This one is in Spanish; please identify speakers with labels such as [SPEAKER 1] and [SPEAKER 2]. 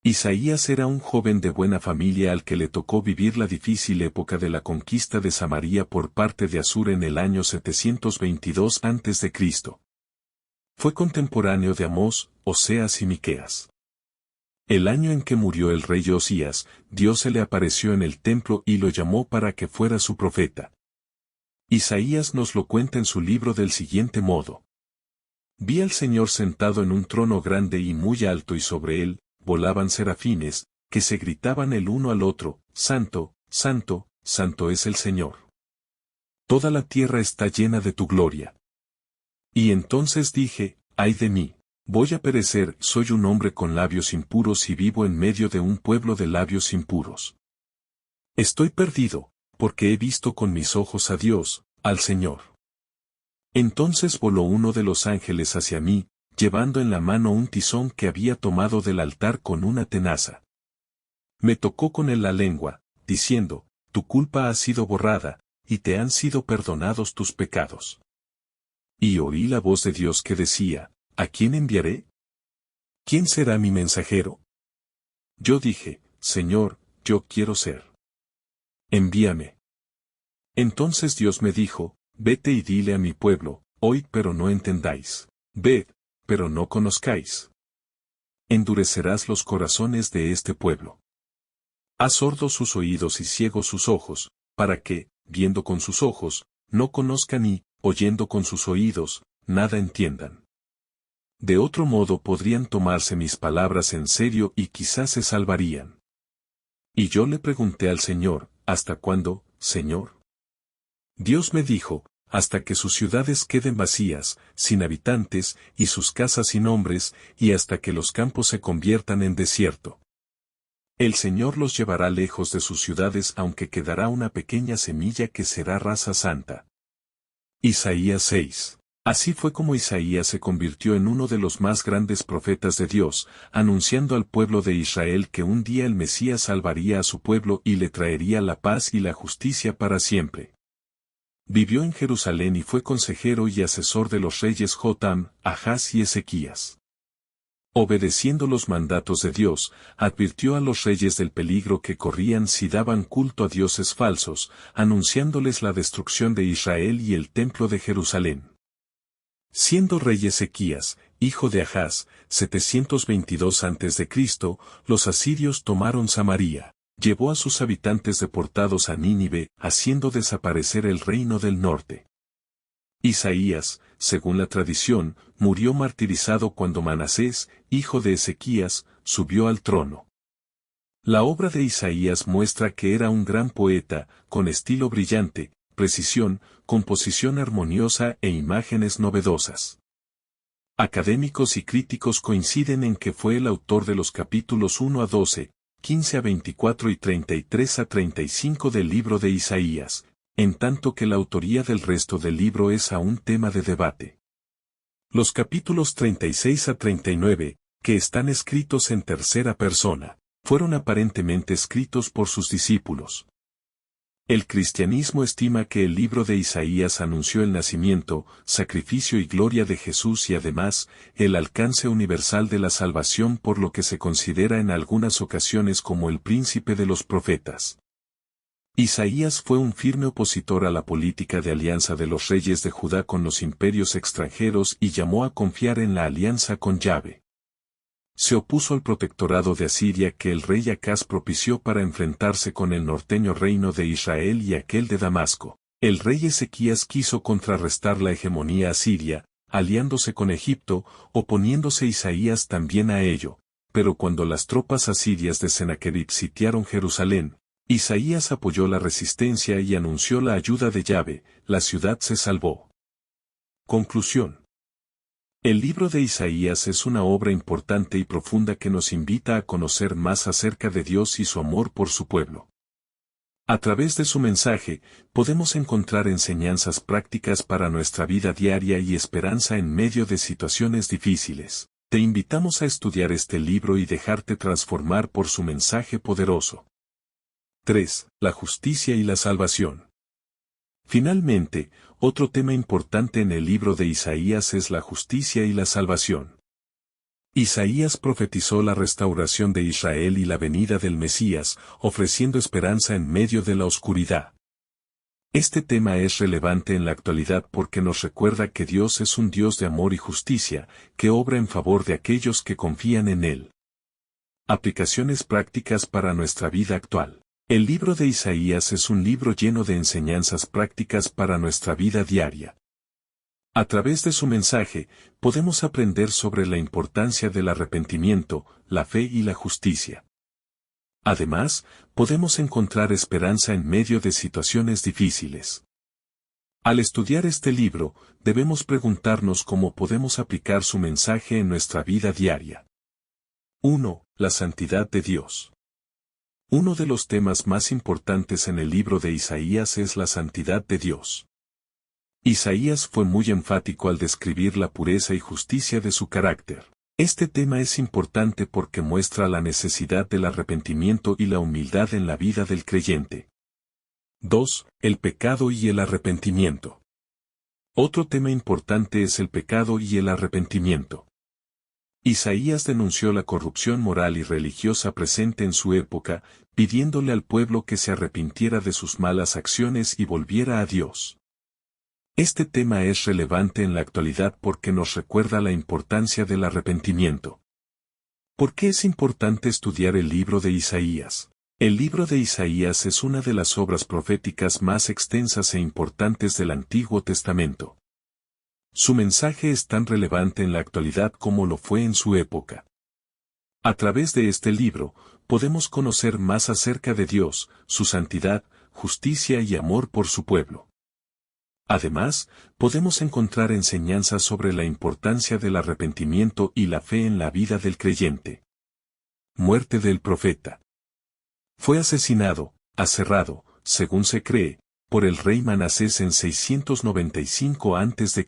[SPEAKER 1] Isaías era un joven de buena familia al que le tocó vivir la difícil época de la conquista de Samaria por parte de Asur en el año 722 a.C. Fue contemporáneo de Amós, Oseas y Miqueas. El año en que murió el rey Osías, Dios se le apareció en el templo y lo llamó para que fuera su profeta. Isaías nos lo cuenta en su libro del siguiente modo. Vi al Señor sentado en un trono grande y muy alto y sobre él volaban serafines, que se gritaban el uno al otro, Santo, Santo, Santo es el Señor. Toda la tierra está llena de tu gloria. Y entonces dije, ay de mí, voy a perecer, soy un hombre con labios impuros y vivo en medio de un pueblo de labios impuros. Estoy perdido, porque he visto con mis ojos a Dios, al Señor. Entonces voló uno de los ángeles hacia mí, llevando en la mano un tizón que había tomado del altar con una tenaza. Me tocó con él la lengua, diciendo, tu culpa ha sido borrada, y te han sido perdonados tus pecados. Y oí la voz de Dios que decía, ¿a quién enviaré? ¿Quién será mi mensajero? Yo dije, Señor, yo quiero ser. Envíame. Entonces Dios me dijo, vete y dile a mi pueblo, oíd pero no entendáis, ved, pero no conozcáis. Endurecerás los corazones de este pueblo. Haz sordos sus oídos y ciegos sus ojos, para que, viendo con sus ojos, no conozcan y, oyendo con sus oídos, nada entiendan. De otro modo podrían tomarse mis palabras en serio y quizás se salvarían. Y yo le pregunté al Señor, ¿hasta cuándo, Señor? Dios me dijo, hasta que sus ciudades queden vacías, sin habitantes, y sus casas sin hombres, y hasta que los campos se conviertan en desierto. El Señor los llevará lejos de sus ciudades aunque quedará una pequeña semilla que será raza santa. Isaías 6. Así fue como Isaías se convirtió en uno de los más grandes profetas de Dios, anunciando al pueblo de Israel que un día el Mesías salvaría a su pueblo y le traería la paz y la justicia para siempre. Vivió en Jerusalén y fue consejero y asesor de los reyes Jotam, Ahaz y Ezequías. Obedeciendo los mandatos de Dios, advirtió a los reyes del peligro que corrían si daban culto a dioses falsos, anunciándoles la destrucción de Israel y el templo de Jerusalén. Siendo rey Ezequías, hijo de Ahaz, 722 a.C., los asirios tomaron Samaria. Llevó a sus habitantes deportados a Nínive, haciendo desaparecer el reino del norte. Isaías, según la tradición, murió martirizado cuando Manasés, hijo de Ezequías, subió al trono. La obra de Isaías muestra que era un gran poeta, con estilo brillante, precisión, composición armoniosa e imágenes novedosas. Académicos y críticos coinciden en que fue el autor de los capítulos 1 a 12, 15 a 24 y 33 a 35 del libro de Isaías, en tanto que la autoría del resto del libro es aún tema de debate. Los capítulos 36 a 39, que están escritos en tercera persona, fueron aparentemente escritos por sus discípulos. El cristianismo estima que el libro de Isaías anunció el nacimiento, sacrificio y gloria de Jesús y además, el alcance universal de la salvación por lo que se considera en algunas ocasiones como el príncipe de los profetas. Isaías fue un firme opositor a la política de alianza de los reyes de Judá con los imperios extranjeros y llamó a confiar en la alianza con Yahvé. Se opuso al protectorado de Asiria que el rey Acaz propició para enfrentarse con el norteño reino de Israel y aquel de Damasco. El rey Ezequías quiso contrarrestar la hegemonía asiria, aliándose con Egipto, oponiéndose Isaías también a ello, pero cuando las tropas asirias de Sennacherib sitiaron Jerusalén, Isaías apoyó la resistencia y anunció la ayuda de Yahvé, la ciudad se salvó. Conclusión. El libro de Isaías es una obra importante y profunda que nos invita a conocer más acerca de Dios y su amor por su pueblo. A través de su mensaje, podemos encontrar enseñanzas prácticas para nuestra vida diaria y esperanza en medio de situaciones difíciles. Te invitamos a estudiar este libro y dejarte transformar por su mensaje poderoso. 3. La justicia y la salvación. Finalmente, otro tema importante en el libro de Isaías es la justicia y la salvación. Isaías profetizó la restauración de Israel y la venida del Mesías, ofreciendo esperanza en medio de la oscuridad. Este tema es relevante en la actualidad porque nos recuerda que Dios es un Dios de amor y justicia, que obra en favor de aquellos que confían en Él. Aplicaciones prácticas para nuestra vida actual. El libro de Isaías es un libro lleno de enseñanzas prácticas para nuestra vida diaria. A través de su mensaje, podemos aprender sobre la importancia del arrepentimiento, la fe y la justicia. Además, podemos encontrar esperanza en medio de situaciones difíciles. Al estudiar este libro, debemos preguntarnos cómo podemos aplicar su mensaje en nuestra vida diaria. 1. La santidad de Dios. Uno de los temas más importantes en el libro de Isaías es la santidad de Dios. Isaías fue muy enfático al describir la pureza y justicia de su carácter. Este tema es importante porque muestra la necesidad del arrepentimiento y la humildad en la vida del creyente. 2. El pecado y el arrepentimiento. Otro tema importante es el pecado y el arrepentimiento. Isaías denunció la corrupción moral y religiosa presente en su época, pidiéndole al pueblo que se arrepintiera de sus malas acciones y volviera a Dios. Este tema es relevante en la actualidad porque nos recuerda la importancia del arrepentimiento. ¿Por qué es importante estudiar el libro de Isaías? El libro de Isaías es una de las obras proféticas más extensas e importantes del Antiguo Testamento. Su mensaje es tan relevante en la actualidad como lo fue en su época. A través de este libro, podemos conocer más acerca de Dios, su santidad, justicia y amor por su pueblo. Además, podemos encontrar enseñanzas sobre la importancia del arrepentimiento y la fe en la vida del creyente. Muerte del profeta. Fue asesinado, aserrado, según se cree, por el rey Manasés en 695 a.C.